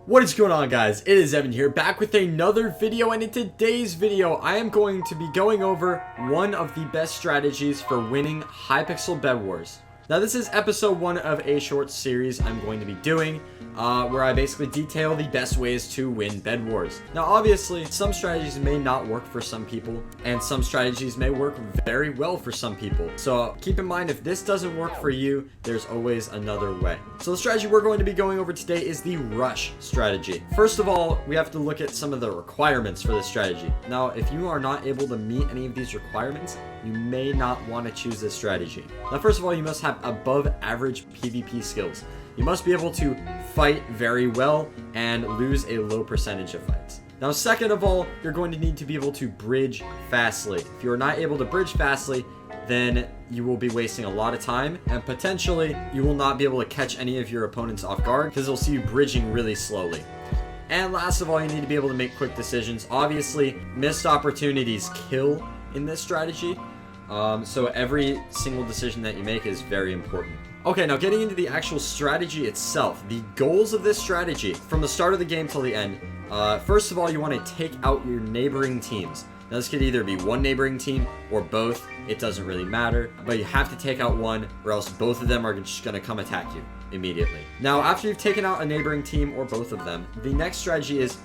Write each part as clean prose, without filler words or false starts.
What is going on, guys? It is Evan here, back with another video, and in today's video I am going to be going over one of the best strategies for winning Hypixel Bedwars. Now this is episode 1 of a short series I'm going to be doing where I basically detail the best ways to win Bed Wars. Now obviously some strategies may not work for some people and some strategies may work very well for some people. So keep in mind, if this doesn't work for you, there's always another way. So the strategy we're going to be going over today is the rush strategy. First of all, we have to look at some of the requirements for this strategy. Now if you are not able to meet any of these requirements, you may not want to choose this strategy. Now first of all, you must have above average PvP skills. You must be able to fight very well and lose a low percentage of fights. Now second of all, you're going to need to be able to bridge fastly. If you are not able to bridge fastly, then you will be wasting a lot of time and potentially you will not be able to catch any of your opponents off guard because they'll see you bridging really slowly. And last of all, you need to be able to make quick decisions. Obviously, missed opportunities kill in this strategy. So every single decision that you make is very important. Okay, now getting into the actual strategy itself, the goals of this strategy from the start of the game till the end. First of all, you want to take out your neighboring teams. Now this could either be one neighboring team or both. It doesn't really matter, but you have to take out one or else both of them are just going to come attack you immediately. Now after you've taken out a neighboring team or both of them, the next strategy is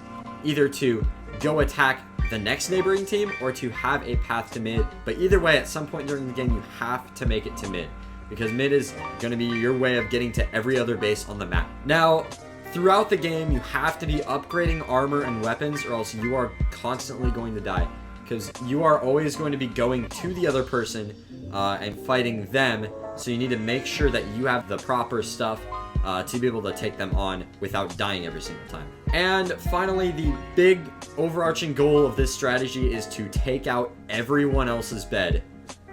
either to go attack the next neighboring team or to have a path to mid. But either way, at some point during the game, you have to make it to mid because mid is going to be your way of getting to every other base on the map. Now, throughout the game, you have to be upgrading armor and weapons or else you are constantly going to die because you are always going to be going to the other person and fighting them. So you need to make sure that you have the proper stuff to be able to take them on without dying every single time. And finally, the big overarching goal of this strategy is to take out everyone else's bed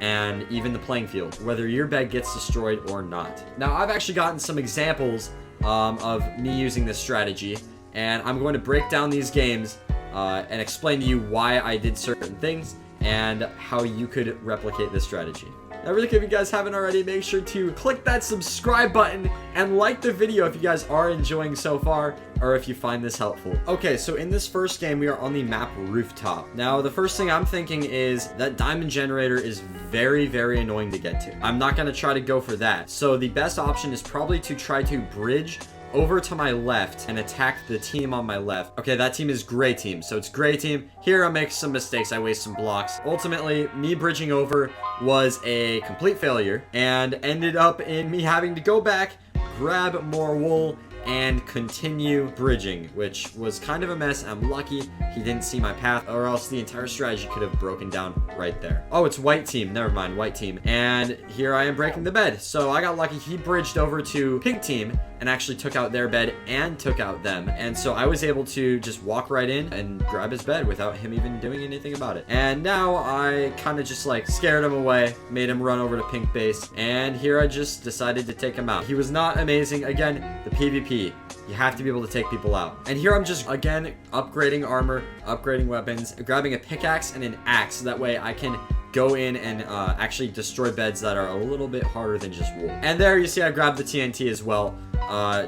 and even the playing field, whether your bed gets destroyed or not. Now, I've actually gotten some examples of me using this strategy, and I'm going to break down these games and explain to you why I did certain things and how you could replicate this strategy. Now really quick, if you guys haven't already, make sure to click that subscribe button and like the video if you guys are enjoying so far or if you find this helpful. Okay, so in this first game, we are on the map Rooftop. Now, the first thing I'm thinking is that diamond generator is very, very annoying to get to. I'm not going to try to go for that. So the best option is probably to try to bridge over to my left and attack the team on my left. Okay, that team is gray team. So it's gray team. Here I make some mistakes. I waste some blocks. Ultimately, me bridging over was a complete failure and ended up in me having to go back, grab more wool, and continue bridging, which was kind of a mess. I'm lucky he didn't see my path or else the entire strategy could have broken down right there. Oh, it's white team. Never mind, white team. And here I am breaking the bed. So I got lucky. He bridged over to pink team and actually took out their bed and took out them. And so I was able to just walk right in and grab his bed without him even doing anything about it. And now I kind of just like scared him away, made him run over to pink base. And here I just decided to take him out. He was not amazing. Again, the PvP. You have to be able to take people out. And here I'm just, again, upgrading armor, upgrading weapons, grabbing a pickaxe and an axe. So that way I can go in and actually destroy beds that are a little bit harder than just wool. And there you see I grabbed the TNT as well,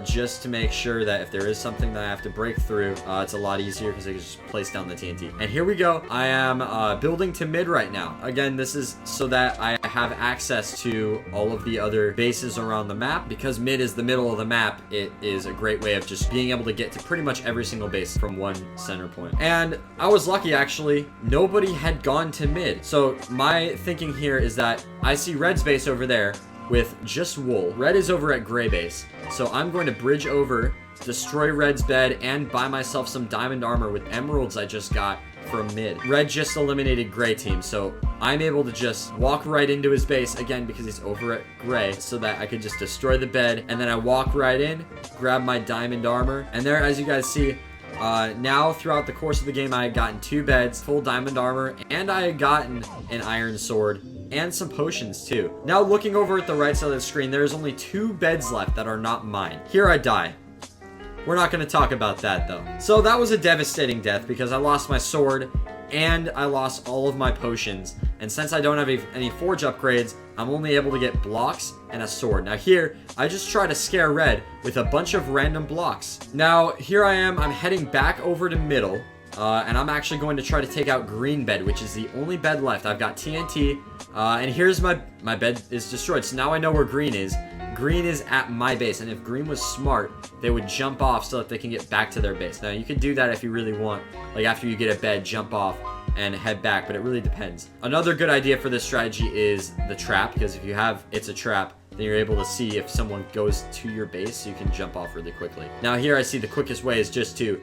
just to make sure that if there is something that I have to break through, it's a lot easier because I can just place down the TNT. And here we go. I am building to mid right now. Again, this is so that I have access to all of the other bases around the map. Because mid is the middle of the map, it is a great way of just being able to get to pretty much every single base from one center point. And I was lucky, actually. Nobody had gone to mid. So my thinking here is that I see red's base over there with just wool. Red is over at gray base. So I'm going to bridge over, destroy red's bed, and buy myself some diamond armor with emeralds I just got from mid. Red just eliminated gray team, so I'm able to just walk right into his base again because he's over at gray so that I could just destroy the bed. And then I walk right in, grab my diamond armor, and there, as you guys see, now throughout the course of the game, I had gotten 2 beds, full diamond armor, and I had gotten an iron sword and some potions too. Now looking over at the right side of the screen, there's only 2 beds left that are not mine. Here I die. We're not going to talk about that though. So that was a devastating death because I lost my sword and I lost all of my potions. And since I don't have any forge upgrades, I'm only able to get blocks and a sword. Now here, I just try to scare red with a bunch of random blocks. Now, here I am. I'm heading back over to middle. And I'm actually going to try to take out green bed, which is the only bed left. I've got TNT. And here's my bed is destroyed. So now I know where green is. Green is at my base. And if green was smart, they would jump off so that they can get back to their base. Now, you can do that if you really want. Like, after you get a bed, jump off and head back, but it really depends. Another good idea for this strategy is the trap, because if you have it's a trap, then you're able to see if someone goes to your base, so you can jump off really quickly. Now here I see the quickest way is just to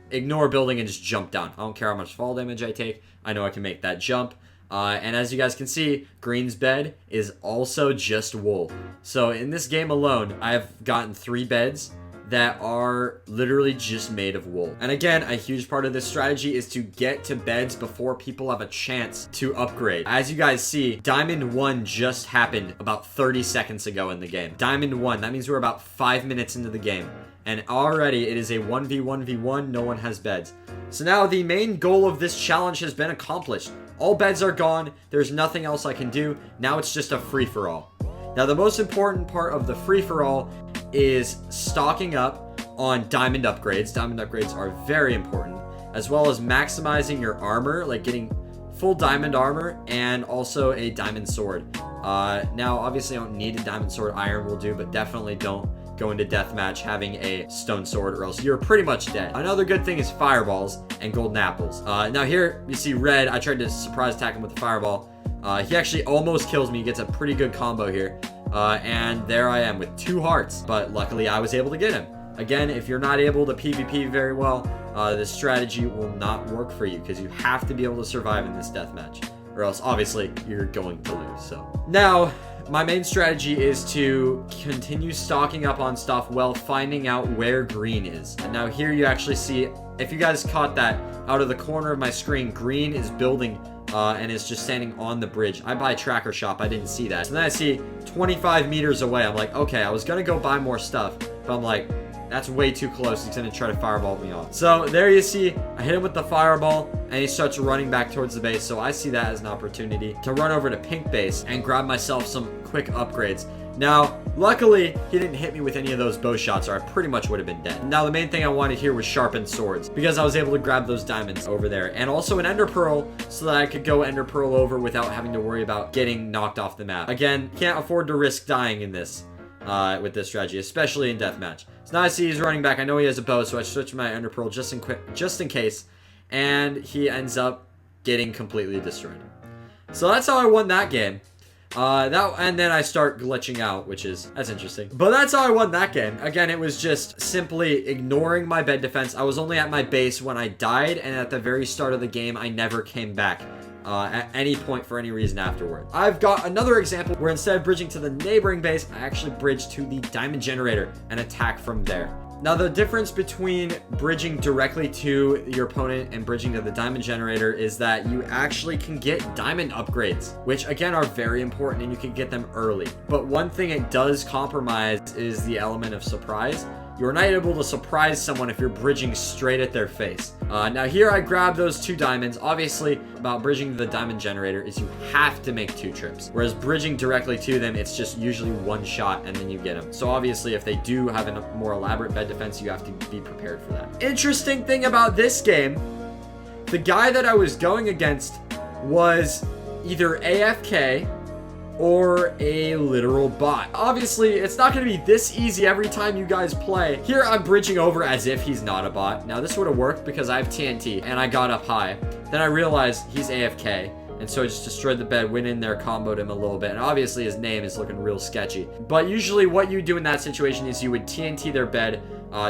ignore building and just jump down. I don't care how much fall damage I take. I know I can make that jump. And as you guys can see, green's bed is also just wool. So in this game alone, I've gotten 3 beds that are literally just made of wool. And again, a huge part of this strategy is to get to beds before people have a chance to upgrade. As you guys see, Diamond 1 just happened about 30 seconds ago in the game. Diamond 1, that means we're about 5 minutes into the game. And already it is a 1v1v1, no one has beds. So now the main goal of this challenge has been accomplished. All beds are gone, there's nothing else I can do. Now it's just a free-for-all. Now the most important part of the free-for-all is stocking up on diamond upgrades. Diamond upgrades are very important, as well as maximizing your armor, like getting full diamond armor and also a diamond sword. Now obviously I don't need a diamond sword, iron will do, but definitely don't go into deathmatch having a stone sword or else you're pretty much dead. Another good thing is fireballs and golden apples. Now here you see red, I tried to surprise attack him with the fireball. He actually almost kills me, he gets a pretty good combo here. And there I am with 2 hearts, but luckily I was able to get him. Again, if you're not able to PvP very well, this strategy will not work for you because you have to be able to survive in this deathmatch, or else obviously you're going to lose. So now my main strategy is to continue stocking up on stuff while finding out where green is. And now here you actually see, if you guys caught that out of the corner of my screen, green is building and is just standing on the bridge. I buy tracker shop, I didn't see that. So then I see 25 meters away. I'm like, okay, I was gonna go buy more stuff, but I'm like, that's way too close. He's gonna try to fireball me off. So there you see, I hit him with the fireball and he starts running back towards the base. So I see that as an opportunity to run over to pink base and grab myself some quick upgrades. Now, luckily, he didn't hit me with any of those bow shots or I pretty much would have been dead. Now, the main thing I wanted here was sharpened swords because I was able to grab those diamonds over there. And also an ender pearl so that I could go ender pearl over without having to worry about getting knocked off the map. Again, can't afford to risk dying in this with this strategy, especially in deathmatch. So now I see he's running back. I know he has a bow, so I switch my ender pearl just in case. And he ends up getting completely destroyed. So that's how I won that game. And then I start glitching out, that's interesting. But that's how I won that game. Again, it was just simply ignoring my bed defense. I was only at my base when I died, and at the very start of the game, I never came back at any point for any reason afterward. I've got another example where instead of bridging to the neighboring base, I actually bridged to the diamond generator and attack from there. Now, the difference between bridging directly to your opponent and bridging to the diamond generator is that you actually can get diamond upgrades, which again are very important and you can get them early. But one thing it does compromise is the element of surprise. You're not able to surprise someone if you're bridging straight at their face. Now here I grab those 2 diamonds. Obviously, about bridging to the diamond generator is you have to make 2 trips. Whereas bridging directly to them, it's just usually 1 shot and then you get them. So obviously, if they do have a more elaborate bed defense, you have to be prepared for that. Interesting thing about this game, the guy that I was going against was either AFK or a literal bot. Obviously, it's not going to be this easy every time you guys play. Here, I'm bridging over as if he's not a bot. Now, this would have worked because I have TNT, and I got up high. Then I realized he's AFK, and so I just destroyed the bed, went in there, comboed him a little bit, and obviously his name is looking real sketchy. But usually what you do in that situation is you would TNT their bed,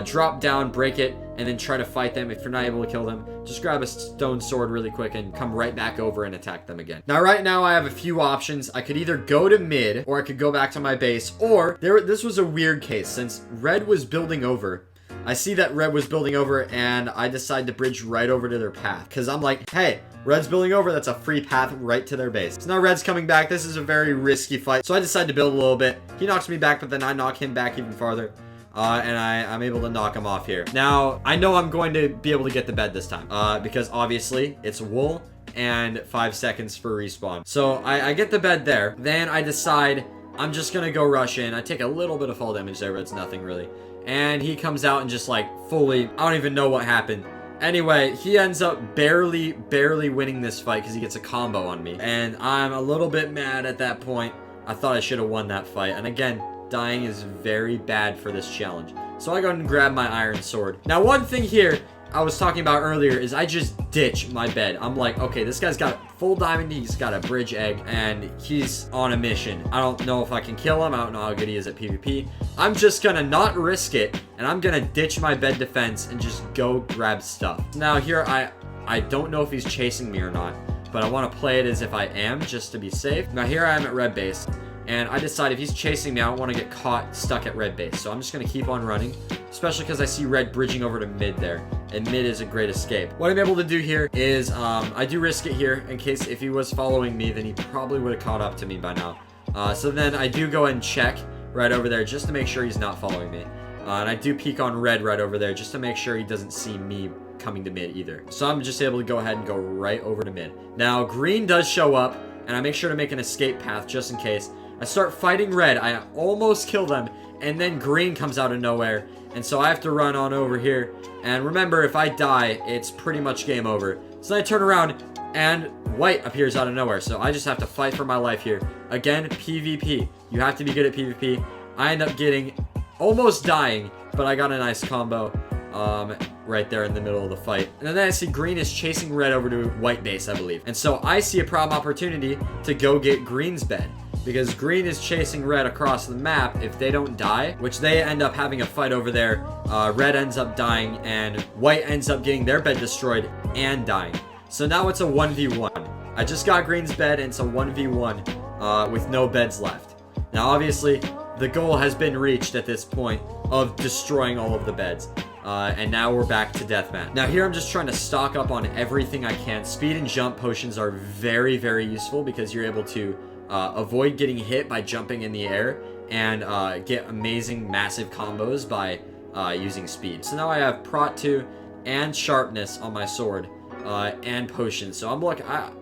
drop down, break it, and then try to fight them. If you're not able to kill them, just grab a stone sword really quick and come right back over and attack them again. Now, right now, I have a few options. I could either go to mid, or I could go back to my base, or this was a weird case. Since red was building over, I see that red was building over, and I decide to bridge right over to their path. Because I'm like, hey, red's building over, that's a free path right to their base. So now red's coming back. This is a very risky fight. So I decide to build a little bit. He knocks me back, but then I knock him back even farther. And I'm able to knock him off here. Now, I know I'm going to be able to get the bed this time. Because obviously, it's wool. and 5 seconds for respawn. So I get the bed there. Then I decide I'm just gonna go rush in. I take a little bit of fall damage there, but it's nothing really. And he comes out and just like fully, I don't even know what happened. Anyway, he ends up barely winning this fight because he gets a combo on me. And I'm a little bit mad at that point. I thought I should have won that fight. And again, dying is very bad for this challenge. So I go and grab my iron sword. Now, one thing here I was talking about earlier is I just ditch my bed. I'm like, okay, this guy's got full diamond, he's got a bridge egg, and he's on a mission. I don't know if I can kill him. I don't know how good he is at PvP. I'm just gonna not risk it, and I'm gonna ditch my bed defense and just go grab stuff. Now here, I don't know if he's chasing me or not, but I want to play it as if I am, just to be safe. Now here I am at red base, and I decide if he's chasing me, I don't want to get caught stuck at red base. So I'm just going to keep on running, especially because I see red bridging over to mid there, and mid is a great escape. What I'm able to do here is I do risk it here in case if he was following me, then he probably would have caught up to me by now. So then I do go and check right over there just to make sure he's not following me. And I do peek on red right over there just to make sure he doesn't see me coming to mid either. So I'm just able to go ahead and go right over to mid. Now green does show up, and I make sure to make an escape path just in case. I start fighting red. I almost kill them, and then green comes out of nowhere, and so I have to run on over here. And remember, if I die, it's pretty much game over. So then I turn around, and white appears out of nowhere, so I just have to fight for my life here. Again, PvP. You have to be good at PvP. I end up getting almost dying, but I got a nice combo right there in the middle of the fight. And then I see green is chasing red over to white base, I believe. And so I see a prime opportunity to go get green's bed, because green is chasing red across the map. If they don't die, which they end up having a fight over there, red ends up dying, and white ends up getting their bed destroyed and dying. So now it's a 1v1. I just got green's bed, and it's a 1v1 with no beds left. Now, obviously, the goal has been reached at this point of destroying all of the beds. And now we're back to deathmatch. Now here I'm just trying to stock up on everything I can. Speed and jump potions are very, very useful because you're able to avoid getting hit by jumping in the air and get amazing, massive combos by using speed. So now I have Prot 2 and Sharpness on my sword and potions. So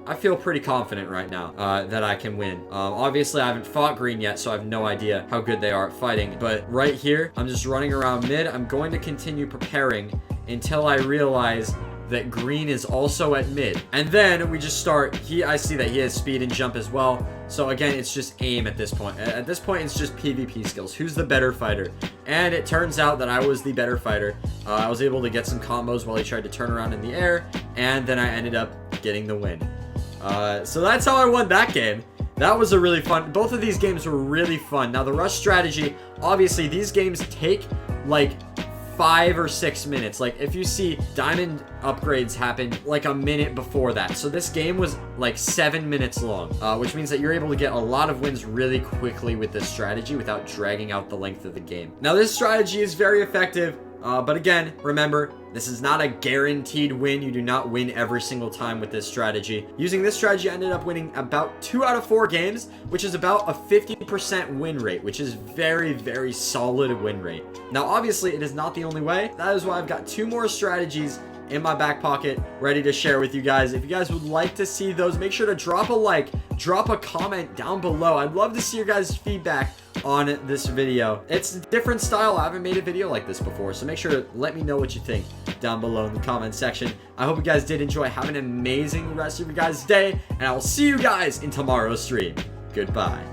I feel pretty confident right now that I can win. Obviously, I haven't fought green yet, so I have no idea how good they are at fighting. But right here, I'm just running around mid. I'm going to continue preparing until I realize that green is also at mid. And then we just start. I see that he has speed and jump as well. So again, it's just aim at this point. At this point, it's just PvP skills. Who's the better fighter? And it turns out that I was the better fighter. I was able to get some combos while he tried to turn around in the air, and then I ended up getting the win. So that's how I won that game. That was a really fun. Both of these games were really fun. Now the rush strategy, obviously these games take like 5 or 6 minutes. Like if you see diamond upgrades happen like a minute before that. So this game was like 7 minutes long, which means that you're able to get a lot of wins really quickly with this strategy without dragging out the length of the game. Now this strategy is very effective. But again, remember, this is not a guaranteed win. You do not win every single time with this strategy. Using this strategy, I ended up winning about 2 out of 4 games, which is about a 50% win rate, which is very, very solid win rate. Now, obviously, it is not the only way. That is why I've got 2 more strategies in my back pocket ready to share with you guys. If you guys would like to see those, make sure to drop a like, drop a comment down below. I'd love to see your guys' feedback on this video. It's a different style. I haven't made a video like this before, so make sure to let me know what you think down below in the comment section. I hope you guys did enjoy. Have an amazing rest of your guys' day, and I will see you guys in tomorrow's stream. Goodbye.